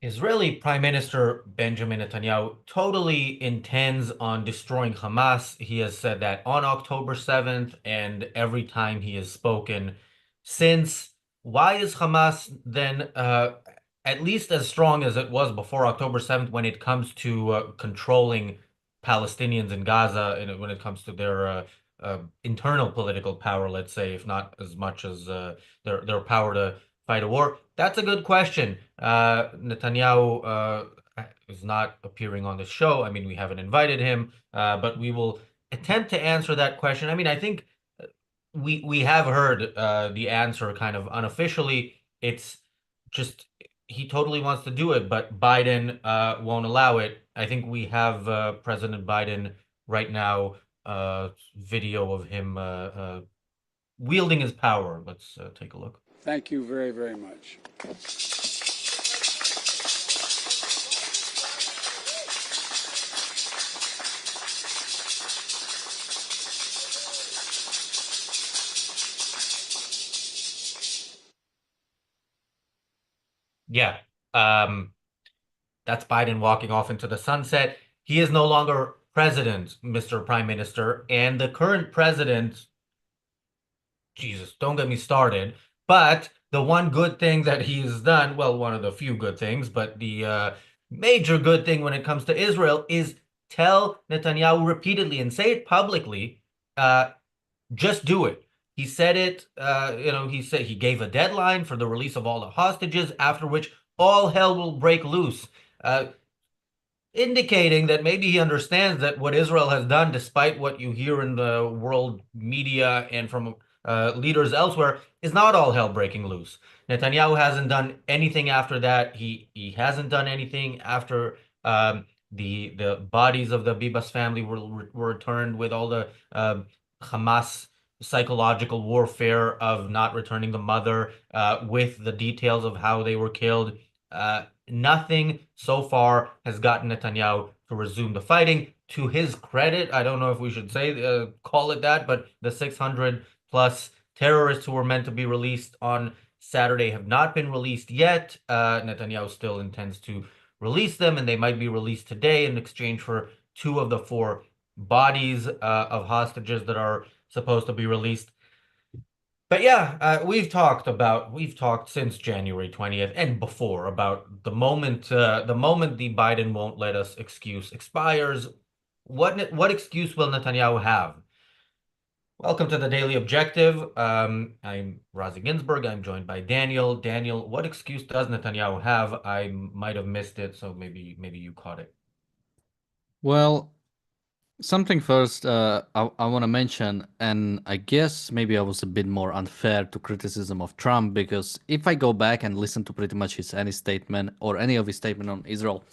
Israeli Prime Minister Benjamin Netanyahu totally intends on destroying Hamas. He has said that on October 7th and every time he has spoken since. Why is Hamas then at least as strong as it was before October 7th when it comes to controlling Palestinians in Gaza and when it comes to their internal political power, let's say, if not as much as their power to fight a war? That's a good question. Netanyahu is not appearing on the show. I mean, we haven't invited him, but we will attempt to answer that question. I mean, I think we have heard the answer kind of unofficially. It's just he totally wants to do it, but Biden won't allow it. I think we have President Biden right now, video of him wielding his power. Let's take a look. Thank you very, very much. Yeah. Um, that's Biden walking off into the sunset. He is no longer president, Mr. Prime Minister, and the current president, Jesus, don't get me started. But the one good thing that he's done, well, one of the few good things, but the major good thing when it comes to Israel is tell Netanyahu repeatedly and say it publicly, uh, just do it. He said it, he said he gave a deadline for the release of all the hostages, after which all hell will break loose. Uh, Indicating that maybe he understands that what Israel has done, despite what you hear in the world media and from leaders elsewhere, is not all hell breaking loose. Netanyahu hasn't done anything after that. He hasn't done anything after the bodies of the Bibas family were returned with all the Hamas psychological warfare of not returning the mother with the details of how they were killed. Nothing so far has gotten Netanyahu to resume the fighting. To his credit, I don't know if we should say call it that, but the 600 plus terrorists who were meant to be released on Saturday have not been released yet. Netanyahu still intends to release them, and they might be released today in exchange for two of the four bodies of hostages that are supposed to be released. But yeah, we've talked since January 20th and before about the moment the Biden won't let us excuse expires. What excuse will Netanyahu have? Welcome to the Daily Objective. I'm Razi Ginzberg. I'm joined by Daniel. Daniel, what excuse does Netanyahu have? I might have missed it, so maybe you caught it. Well, something first I want to mention, and I guess maybe I was a bit more unfair to criticism of Trump, because if I go back and listen to pretty much any statement or any of his statement on Israel,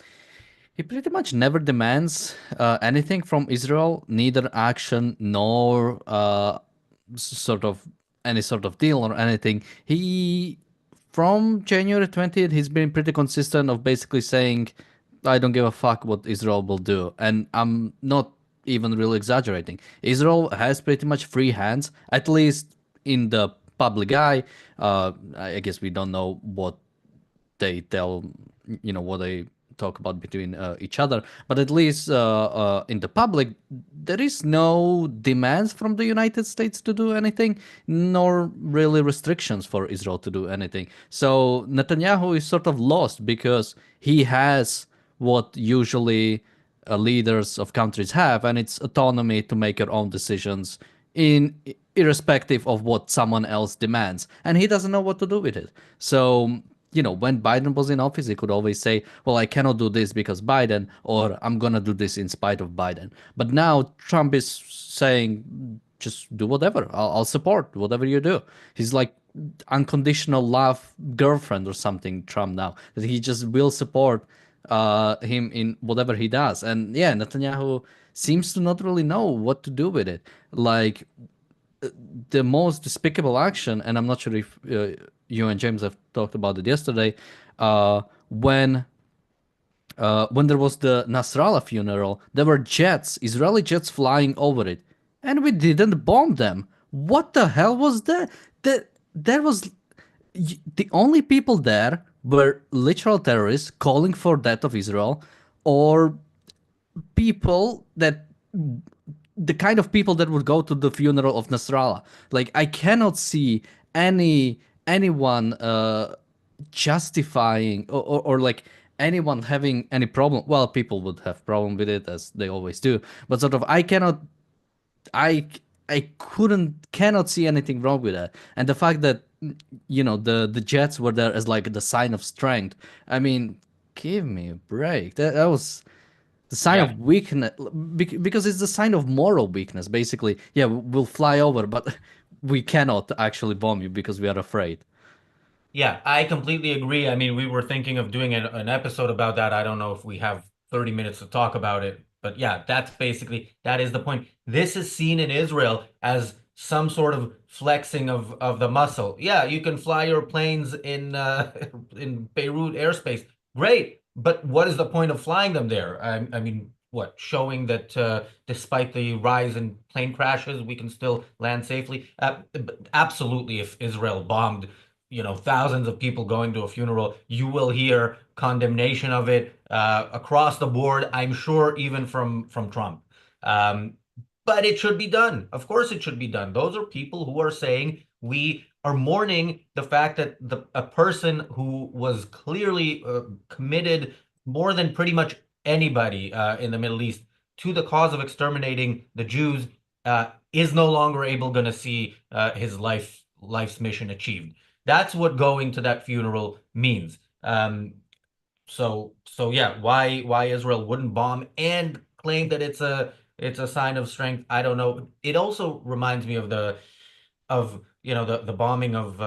he pretty much never demands anything from Israel, neither action nor sort of any sort of deal or anything. From January 20th, he's been pretty consistent of basically saying, I don't give a fuck what Israel will do. And I'm not even really exaggerating. Israel has pretty much free hands, at least in the public eye. I guess we don't know what they tell, what they talk about between each other. But at least in the public, there is no demands from the United States to do anything, nor really restrictions for Israel to do anything. So Netanyahu is sort of lost because he has what usually leaders of countries have, and it's autonomy to make your own decisions in irrespective of what someone else demands, and he doesn't know what to do with it. So when Biden was in office, he could always say, well, I cannot do this because Biden, or I'm gonna do this in spite of Biden. But now Trump is saying, just do whatever, I'll support whatever you do. He's like unconditional love girlfriend or something, Trump now, that he just will support him in whatever he does. And yeah, Netanyahu seems to not really know what to do with it. Like, the most despicable action, and I'm not sure if you and James have talked about it yesterday, when there was the Nasrallah funeral, there were Israeli jets flying over it, and we didn't bomb them. What the hell was that? That was the only people there were literal terrorists calling for death of Israel, or people that the kind of people that would go to the funeral of Nasrallah. Like I cannot see anyone justifying or like anyone having any problem. Well, people would have problem with it as they always do, but sort of I I cannot see anything wrong with that. And the fact that the Jets were there as like the sign of strength. I mean, give me a break. That was the sign Yeah. of weakness because it's the sign of moral weakness basically. Yeah, we'll fly over, but we cannot actually bomb you because we are afraid. Yeah, I completely agree. I mean, we were thinking of doing an episode about that. I don't know if we have 30 minutes to talk about it, but yeah, that is the point. This is seen in Israel as some sort of flexing of the muscle. Yeah, you can fly your planes in in Beirut airspace. Great, but what is the point of flying them there? I mean, what, showing that despite the rise in plane crashes, we can still land safely? Absolutely, if Israel bombed thousands of people going to a funeral, you will hear condemnation of it across the board. I'm sure even from Trump. Um, but it should be done. Of course, it should be done. Those are people who are saying we are mourning the fact that a person who was clearly committed more than pretty much anybody in the Middle East to the cause of exterminating the Jews is no longer able going to see his life's mission achieved. That's what going to that funeral means. So yeah, why Israel wouldn't bomb and claim that it's a sign of strength, I don't know. It also reminds me of the bombing of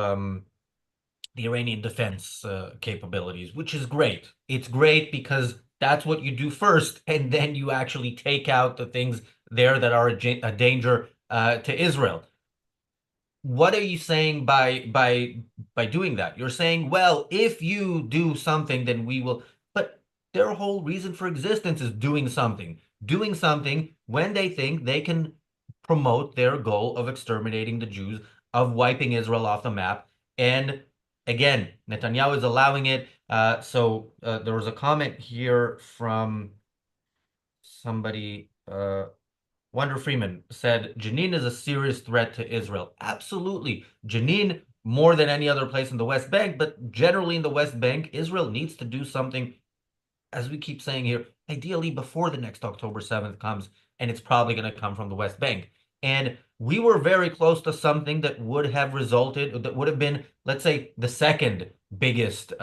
the Iranian defense capabilities, which is great. It's great because that's what you do first, and then you actually take out the things there that are a danger to Israel. What are you saying by doing that? You're saying, well, if you do something, then we will. But their whole reason for existence is doing something when they think they can promote their goal of exterminating the Jews, of wiping Israel off the map. And again, Netanyahu is allowing it. So there was a comment here from somebody. Wonder Freeman said Jenin is a serious threat to Israel. Absolutely. Jenin, more than any other place in the West Bank, but generally in the West Bank, Israel needs to do something, as we keep saying here, ideally before the next October 7th comes, and it's probably going to come from the West Bank. And we were very close to something that would have resulted, that would have been, let's say, the second biggest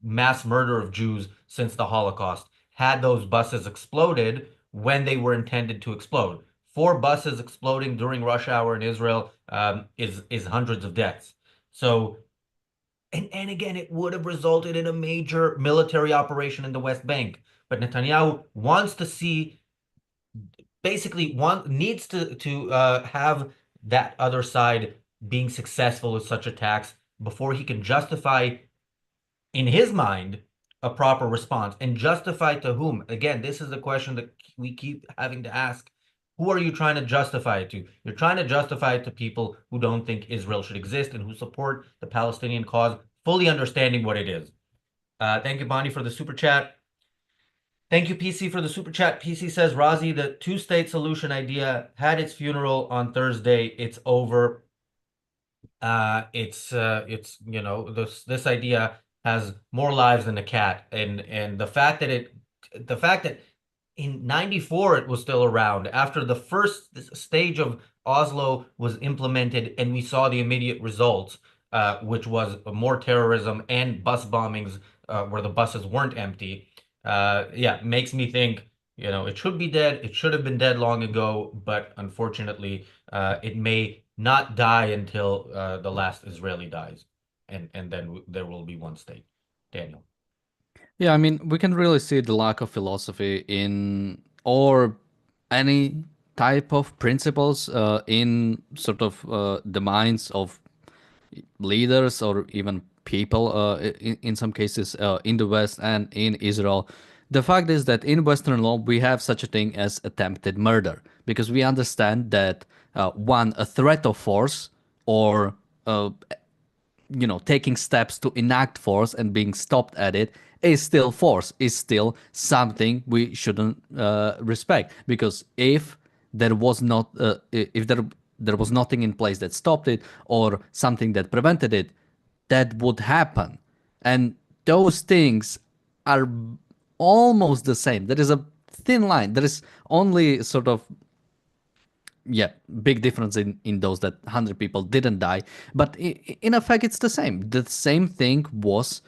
mass murder of Jews since the Holocaust, had those buses exploded when they were intended to explode. Four buses exploding during rush hour in Israel is hundreds of deaths. So and again, it would have resulted in a major military operation in the West Bank. But Netanyahu wants to see, basically, needs to have that other side being successful with such attacks before he can justify, in his mind, a proper response. And justify to whom? Again, this is the question that we keep having to ask. Who are you trying to justify it to? You're trying to justify it to people who don't think Israel should exist and who support the Palestinian cause, fully understanding what it is. Thank you, Bonnie, for the super chat. Thank you, PC, for the super chat. PC says, Razi, the two-state solution idea had its funeral on Thursday. It's over. It's this idea has more lives than a cat, and the fact that in 94 it was still around after the first stage of Oslo was implemented, and we saw the immediate results, which was more terrorism and bus bombings where the buses weren't empty. Yeah, makes me think, it should be dead. It should have been dead long ago, but unfortunately, it may not die until the last Israeli dies, and then there will be one state. Daniel. Yeah, I mean, we can really see the lack of philosophy in or any type of principles in sort of the minds of leaders or even people in some cases in the West and in Israel. The fact is that in Western law, we have such a thing as attempted murder because we understand that one, a threat of force or uh, taking steps to enact force and being stopped at it is still force, is still something we shouldn't respect. Because if there was not, if there was nothing in place that stopped it or something that prevented it, that would happen. And those things are almost the same. There is a thin line. There is only sort of, yeah, big difference in those that 100 people didn't die, but in effect it's the same. The same thing was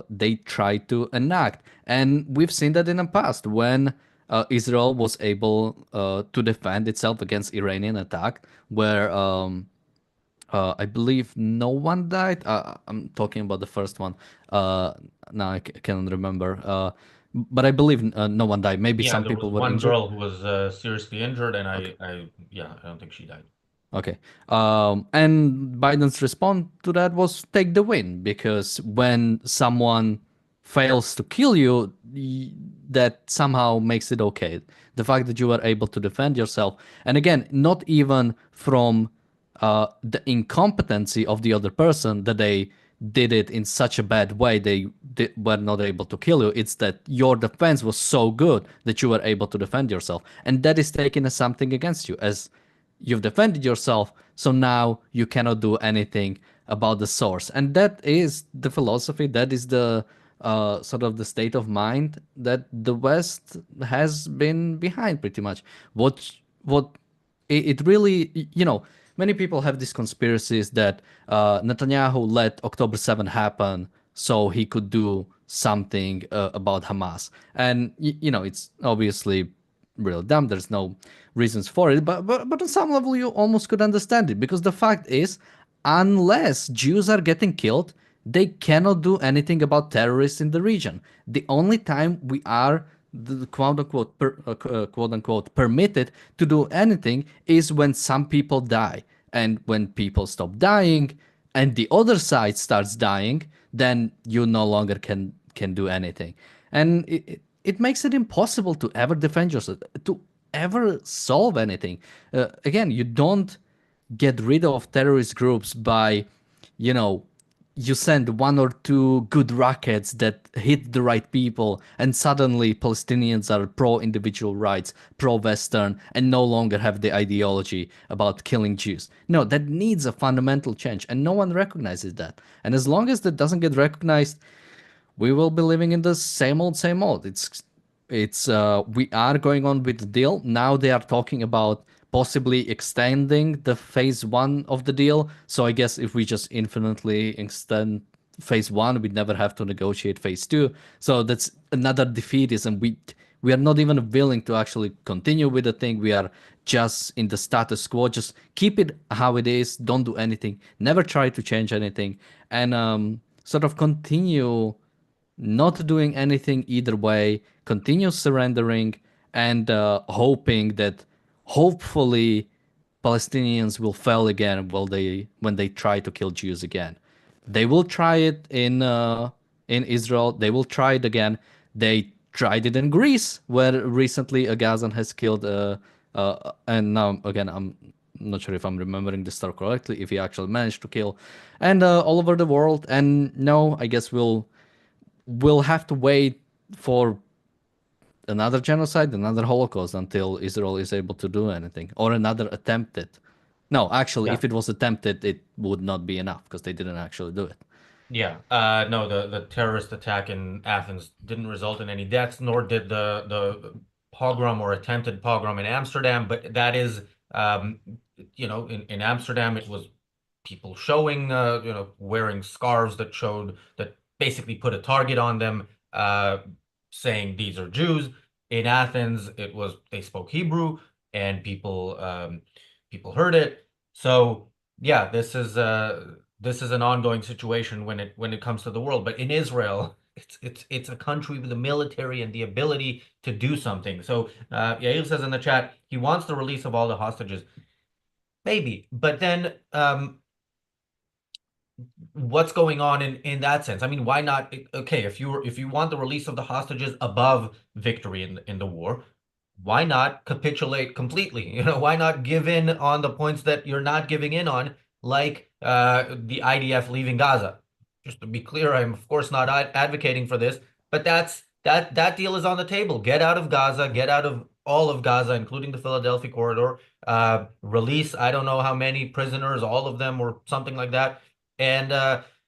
they tried to enact, and we've seen that in the past when Israel was able to defend itself against Iranian attack, where I believe no one died. I'm talking about the first one. Now can't remember. But I believe no one died. Maybe Yeah, some there was people were one injured. girl who was seriously injured, and Okay. yeah, I don't think she died. Okay. And Biden's response to that was take the win, because when someone fails to kill you, that somehow makes it okay. The fact that you were able to defend yourself, and again, not even from the incompetency of the other person that they did it in such a bad way were not able to kill you. It's that your defense was so good that you were able to defend yourself, and that is taken as something against you, as you've defended yourself, so now you cannot do anything about the source. And that is the philosophy, that is the sort of the state of mind that the West has been behind pretty much. What it really, many people have these conspiracies that Netanyahu let October 7 happen so he could do something about Hamas. And, it's obviously real dumb. There's no reasons for it, but on some level you almost could understand it, because the fact is, unless Jews are getting killed, they cannot do anything about terrorists in the region. The only time we are the quote unquote permitted to do anything is when some people die, and when people stop dying and the other side starts dying, then you no longer can do anything. And it makes it impossible to ever defend yourself, to ever solve anything. Again, you don't get rid of terrorist groups by, you know, you send one or two good rockets that hit the right people, and suddenly Palestinians are pro individual rights, pro Western, and no longer have the ideology about killing Jews. No, that needs a fundamental change, and no one recognizes that. And as long as that doesn't get recognized, we will be living in the same old, same old. It's we are going on with the deal. Now they are talking about possibly extending the phase one of the deal. So I guess if we just infinitely extend phase one, we'd never have to negotiate phase two. So that's another defeatism. We are not even willing to actually continue with the thing. We are just in the status quo. Just keep it how it is. Don't do anything. Never try to change anything, and sort of continue not doing anything either way, continue surrendering, and hoping that hopefully Palestinians will fail again when they try to kill Jews again. They will try it in Israel. They will try it again. They tried it in Greece, where recently a Gazan has killed. And now again, I'm not sure if I'm remembering the story correctly. If he actually managed to kill, and all over the world. And no, I guess we'll have to wait for another genocide, another Holocaust, until Israel is able to do anything, or another attempted. No, actually, Yeah. if it was attempted, it would not be enough because they didn't actually do it. Yeah. No, the terrorist attack in Athens didn't result in any deaths, nor did the pogrom or attempted pogrom in Amsterdam. But that is, in Amsterdam, it was people showing, wearing scarves that showed that basically put a target on them, saying these are Jews. In Athens, it was they spoke Hebrew, and people heard it. So yeah, this is an ongoing situation when it comes to the world. But in Israel, it's a country with the military and the ability to do something. So Yair says in the chat he wants the release of all the hostages. Maybe, but then what's going on in that sense? I mean, why not? Okay, if you want the release of the hostages above victory in the war, why not capitulate completely? Why not give in on the points that you're not giving in on? like the IDF leaving Gaza. Just to be clear, I'm of course not advocating for this, but that deal is on the table. Get out of Gaza, get out of all of Gaza, including the Philadelphia corridor. Release, I don't know how many prisoners, all of them or something like that. And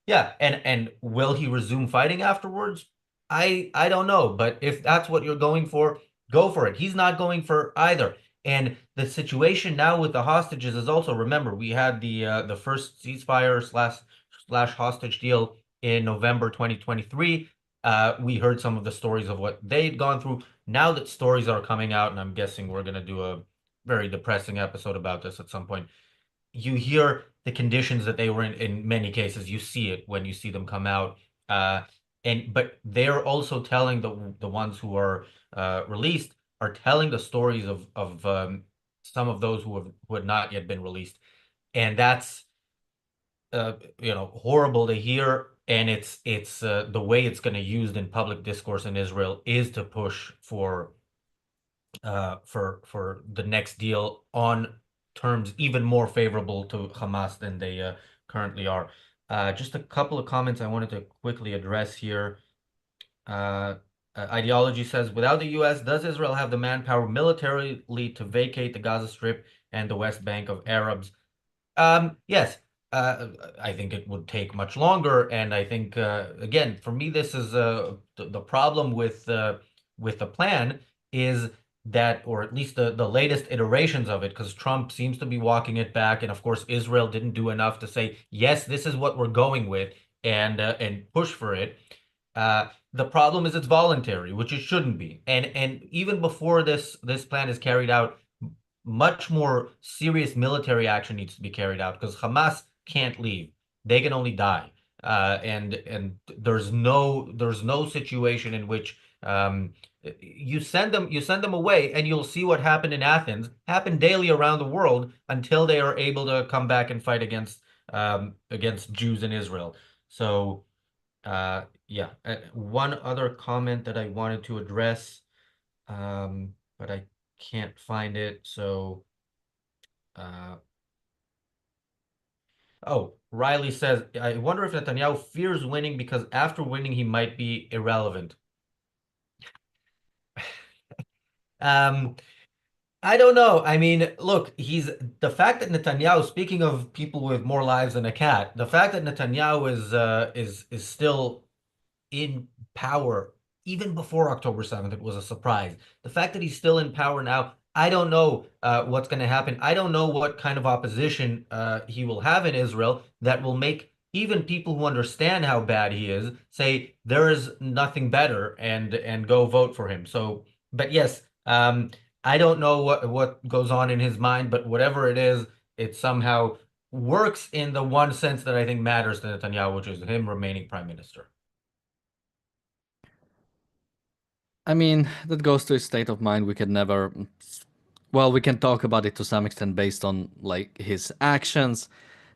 yeah, and will he resume fighting afterwards? I don't know, but if that's what you're going for, go for it. He's not going for either. And the situation now with the hostages is also, remember, we had the first ceasefire slash hostage deal in November 2023. We heard some of the stories of what they'd gone through. Now that stories are coming out, and I'm guessing we're going to do a very depressing episode about this at some point, you hear the conditions that they were in many cases. You see it when you see them come out. But they're also telling the ones who are released are telling the stories of some of those who had not yet been released. And that's horrible to hear. And it's the way it's going to used in public discourse in Israel is to push for the next deal on terms even more favorable to Hamas than they currently are. Just a couple of comments I wanted to quickly address here. Ideology says, without the U.S., does Israel have the manpower militarily to vacate the Gaza Strip and the West Bank of Arabs? Yes, I think it would take much longer, and I think again, for me, this is the problem with the plan is that, or at least the latest iterations of it, because Trump seems to be walking it back, and of course, Israel didn't do enough to say yes, this is what we're going with, and push for it. The problem is it's voluntary, which it shouldn't be, and even before this plan is carried out, much more serious military action needs to be carried out because Hamas can't leave. They can only die. And there's no situation in which you send them away and you'll see what happened in Athens happen daily around the world until they are able to come back and fight against Jews in Israel. So yeah, one other comment that I wanted to address, but I can't find it. So, uh, oh, Riley says, I wonder if Netanyahu fears winning because after winning, he might be irrelevant. Um, I don't know. I mean, look, the fact that Netanyahu, speaking of people with more lives than a cat, the fact that Netanyahu is still in power even before October 7th. It was a surprise. The fact that he's still in power now, I don't know what's going to happen. I don't know what kind of opposition he will have in Israel that will make even people who understand how bad he is say there is nothing better and go vote for him. So, but yes, I don't know what goes on in his mind, but whatever it is, it somehow works in the one sense that I think matters to Netanyahu, which is him remaining prime minister. I mean, that goes to his state of mind. We can never, well, we can talk about it to some extent based on like his actions.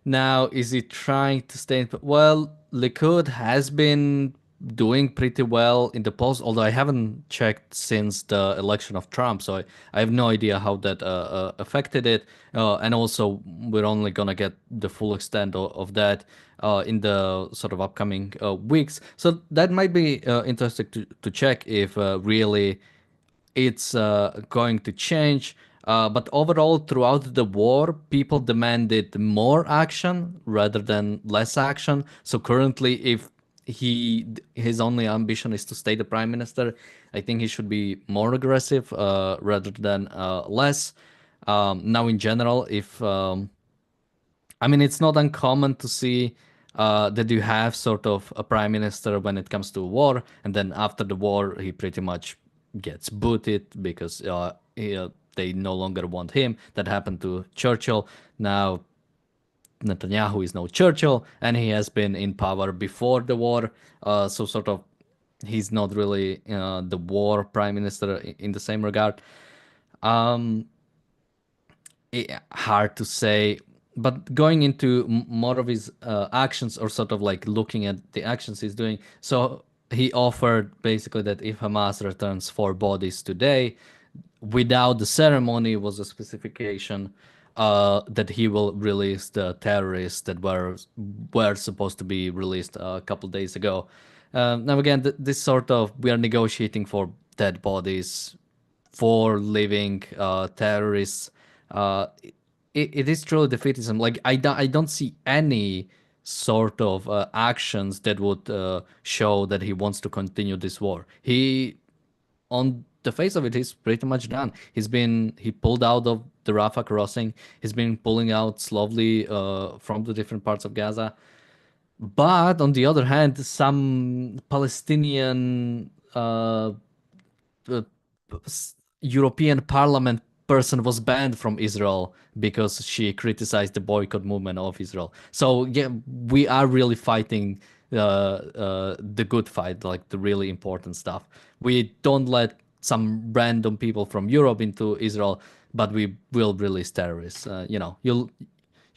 Now, is he trying to stay in? Well, Likud has been doing pretty well in the polls, although I haven't checked since the election of Trump, so I have no idea how that affected it. And also, we're only gonna get the full extent of that in the sort of upcoming weeks. So that might be interesting to check if really it's going to change. But overall, throughout the war, people demanded more action rather than less action. So currently, if his only ambition is to stay the prime minister, I think he should be more aggressive rather than less. Now, in general, if I mean, it's not uncommon to see that you have sort of a prime minister when it comes to war, and then after the war, he pretty much gets booted because they no longer want him. That happened to Churchill. Now, Netanyahu is no Churchill, and he has been in power before the war, so sort of he's not really the war prime minister in the same regard. Um, Hard to say, but going into more of his actions or sort of like looking at the actions he's doing, so he offered basically that if Hamas returns 4 bodies today without the ceremony, was a specification, that he will release the terrorists that were supposed to be released a couple days ago. Now again, this sort of we are negotiating for dead bodies, for living terrorists. It is truly defeatism. Like I don't see any sort of actions that would show that he wants to continue this war. He on the face of it, he's pretty much done. He pulled out of the Rafah crossing. He's been pulling out slowly from the different parts of Gaza. But on the other hand, some Palestinian uh, European Parliament person was banned from Israel because she criticized the boycott movement of Israel. So yeah, we are really fighting the good fight, like the really important stuff. We don't let some random people from Europe into Israel, but we will release terrorists. You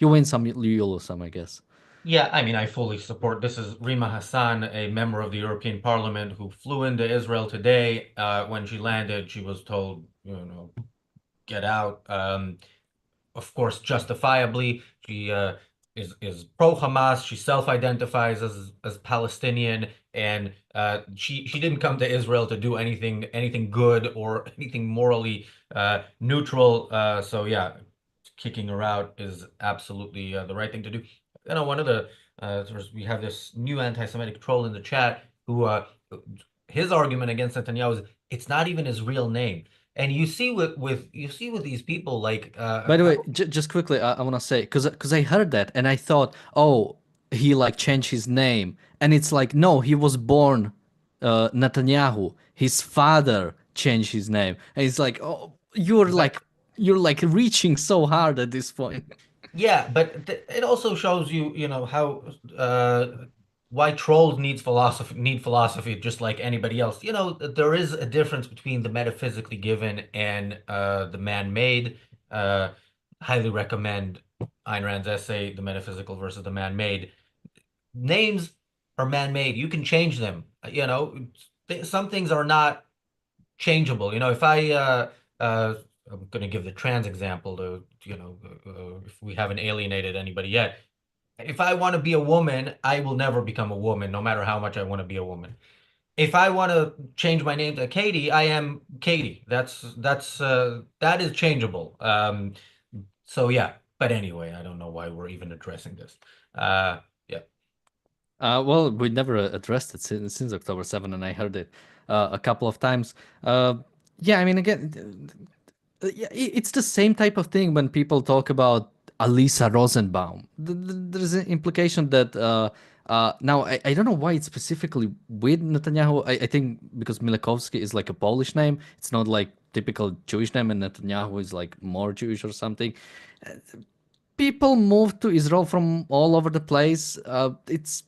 win some, you lose some, I guess. Yeah, I mean, I fully support. This is Rima Hassan, a member of the European Parliament who flew into Israel today. When she landed, she was told, get out. Of course, justifiably, she is pro-Hamas. She self-identifies as Palestinian, and she didn't come to Israel to do anything good or anything morally neutral. So yeah, kicking her out is absolutely the right thing to do. One of the we have this new anti-Semitic troll in the chat who his argument against Netanyahu is it's not even his real name. And you see with these people like By the way, just quickly, I want to say because I heard that and I thought, oh, he like changed his name, and it's like no, he was born Netanyahu. His father changed his name, and it's like, oh, exactly. you're like reaching so hard at this point. Yeah, but it also shows you, how why trolls need philosophy just like anybody else. There is a difference between the metaphysically given and the man-made. Uh, Highly recommend Ayn Rand's essay, The Metaphysical versus the Man-Made. Names are man-made. You can change them. Some things are not changeable. If I'm going to give the trans example to, if we haven't alienated anybody yet. If I want to be a woman, I will never become a woman, no matter how much I want to be a woman. If I want to change my name to Katie, I am Katie. That is changeable. So yeah, but anyway, I don't know why we're even addressing this. Yeah. Well, we never addressed it since October 7, and I heard it a couple of times. Yeah, I mean, again, yeah, it's the same type of thing when people talk about Alisa Rosenbaum. There's an implication that now I don't know why it's specifically with Netanyahu. I think because Mileikowski is like a Polish name, it's not like typical Jewish name, and Netanyahu is like more Jewish or something. People move to Israel from all over the place. It's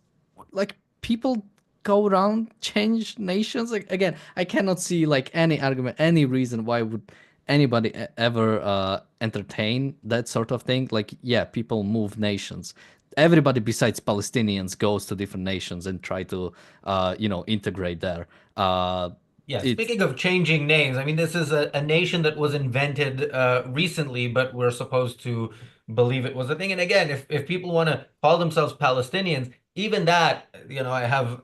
like people go around change nations. Like again, I cannot see like any argument, any reason why would anybody ever entertain that sort of thing. Like yeah, people move nations. Everybody besides Palestinians goes to different nations and try to integrate there. Yeah, It's speaking of changing names, I mean, this is a nation that was invented recently, but we're supposed to believe it was a thing. And again, if people want to call themselves Palestinians, even that, I have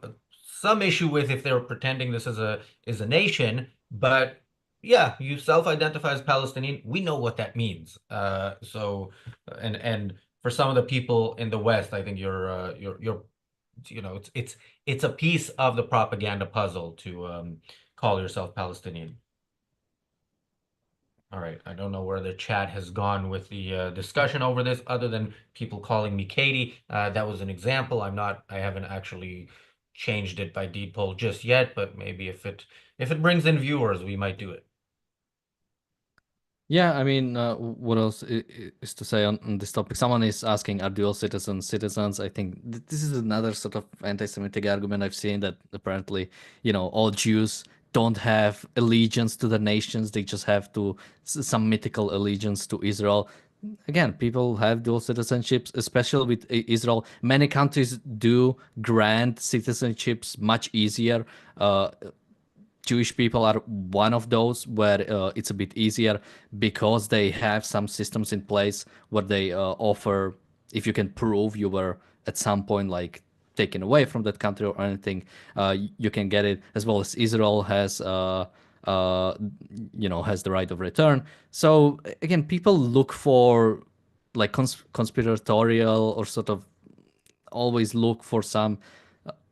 some issue with if they're pretending this is a nation. But yeah, you self-identify as Palestinian. We know what that means. And for some of the people in the West, I think you're it's a piece of the propaganda puzzle to call yourself Palestinian. All right. I don't know where the chat has gone with the discussion over this, other than people calling me Katie. That was an example. I haven't actually changed it by deed poll just yet, but maybe if it brings in viewers, we might do it. Yeah, I mean, what else is to say on this topic? Someone is asking, are dual citizens citizens? I think this is another sort of anti-Semitic argument I've seen that apparently, all Jews don't have allegiance to the nations. They just have to some mythical allegiance to Israel. Again, people have dual citizenships, especially with Israel. Many countries do grant citizenships much easier. Jewish people are one of those where it's a bit easier because they have some systems in place where they offer, if you can prove you were at some point like taken away from that country or anything, you can get it. As well as Israel has, uh, has the right of return. So again, people look for like conspiratorial or sort of always look for some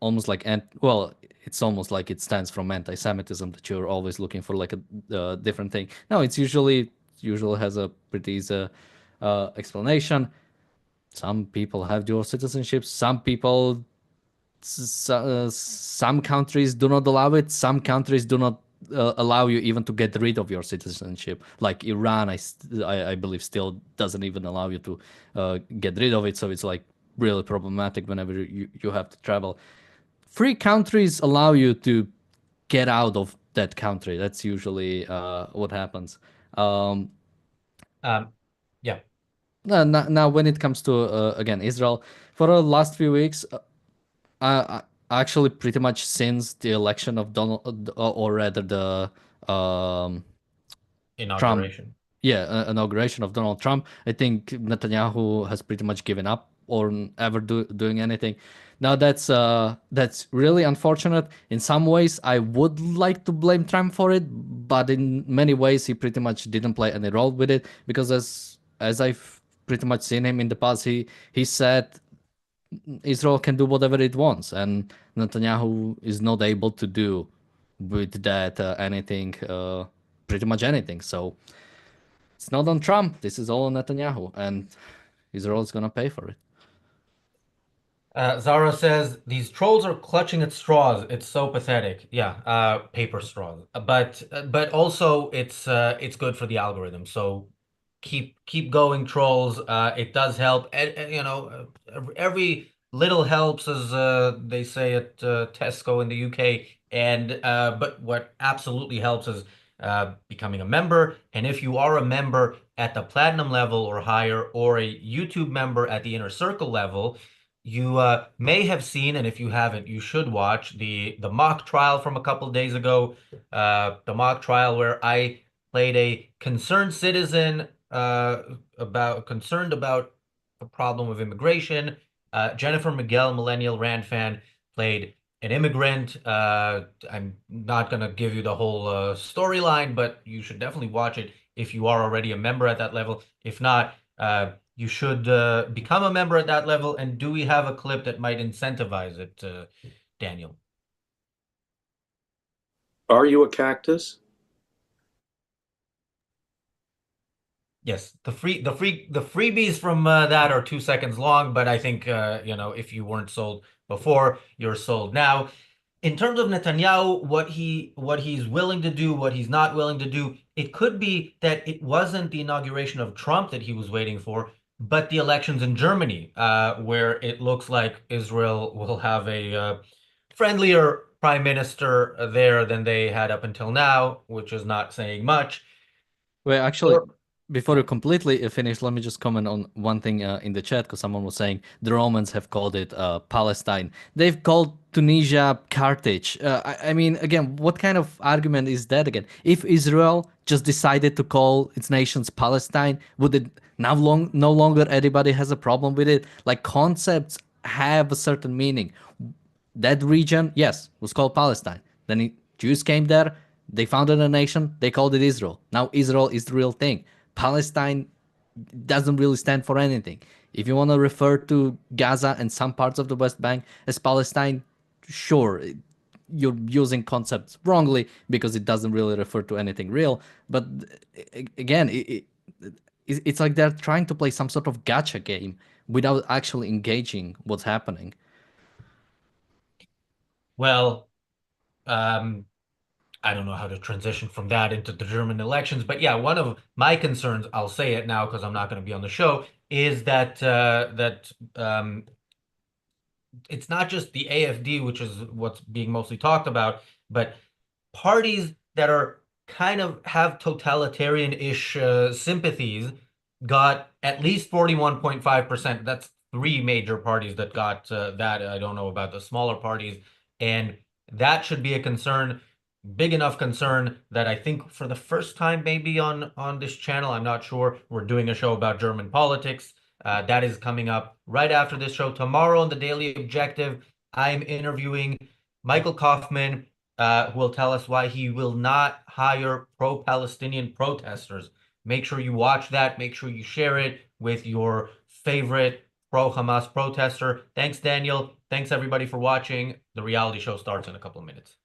almost like well, it's almost like it stands from anti-Semitism that you're always looking for like a different thing. No, it's usually has a pretty easy explanation. Some people have dual citizenship. Some people, some countries do not allow it. Some countries do not allow you even to get rid of your citizenship. Like Iran, I believe still doesn't even allow you to get rid of it. So it's like really problematic whenever you have to travel. Free countries allow you to get out of that country. That's usually what happens. Um, Um, yeah. now, when it comes to again Israel, for the last few weeks, actually pretty much since the election of Donald, or rather the Trump, Inauguration. yeah, inauguration of Donald Trump, I think Netanyahu has pretty much given up on ever doing anything. Now that's really unfortunate. In some ways, I would like to blame Trump for it, but in many ways, he pretty much didn't play any role with it because as I've pretty much seen him in the past, he said Israel can do whatever it wants, and Netanyahu is not able to do with that anything, pretty much anything. So it's not on Trump. This is all on Netanyahu, and Israel is gonna pay for it. Zara says these trolls are clutching at straws. It's so pathetic. Yeah, paper straws. But also it's good for the algorithm. So keep going, trolls. It does help. Every little helps, as they say at Tesco in the UK. And but what absolutely helps is becoming a member. And if you are a member at the platinum level or higher, or a YouTube member at the inner circle level, you may have seen, and if you haven't, you should watch the mock trial from a couple days ago. The mock trial where I played a concerned citizen concerned about a problem of immigration. Jennifer Miguel, millennial Rand fan, played an immigrant. I'm not gonna give you the whole storyline, but you should definitely watch it if you are already a member at that level. If not, you should become a member at that level. And do we have a clip that might incentivize it, Daniel? Are you a cactus? Yes, the freebies from that are 2 seconds long, but I think if you weren't sold before, you're sold now. In terms of Netanyahu, what he's willing to do, what he's not willing to do, it could be that it wasn't the inauguration of Trump that he was waiting for, but the elections in Germany, where it looks like Israel will have a friendlier prime minister there than they had up until now, which is not saying much. Wait, actually, Or before you completely finish, let me just comment on one thing in the chat because someone was saying the Romans have called it Palestine. They've called Tunisia Carthage. I mean, again, what kind of argument is that again? If Israel just decided to call its nations Palestine, would it no longer anybody has a problem with it? Like concepts have a certain meaning. That region, yes, was called Palestine. Then Jews came there, they founded a nation, they called it Israel. Now Israel is the real thing. Palestine doesn't really stand for anything. If you want to refer to Gaza and some parts of the West Bank as Palestine, sure, you're using concepts wrongly because it doesn't really refer to anything real. But again, it's like they're trying to play some sort of gacha game without actually engaging what's happening. well, I don't know how to transition from that into the German elections, but yeah, one of my concerns, I'll say it now because I'm not going to be on the show, is that it's not just the AfD, which is what's being mostly talked about, but parties that are kind of have totalitarian-ish sympathies got at least 41.5%. That's three major parties that got that. I don't know about the smaller parties, and that should be a concern. big enough concern that I think for the first time maybe on this channel, I'm not sure, we're doing a show about German politics. That is coming up right after this show. Tomorrow on the Daily Objective, I'm interviewing Michael Kaufman, who will tell us why he will not hire pro-Palestinian protesters. Make sure you watch that. Make sure you share it with your favorite pro-Hamas protester. Thanks, Daniel. Thanks, everybody, for watching. The reality show starts in a couple of minutes.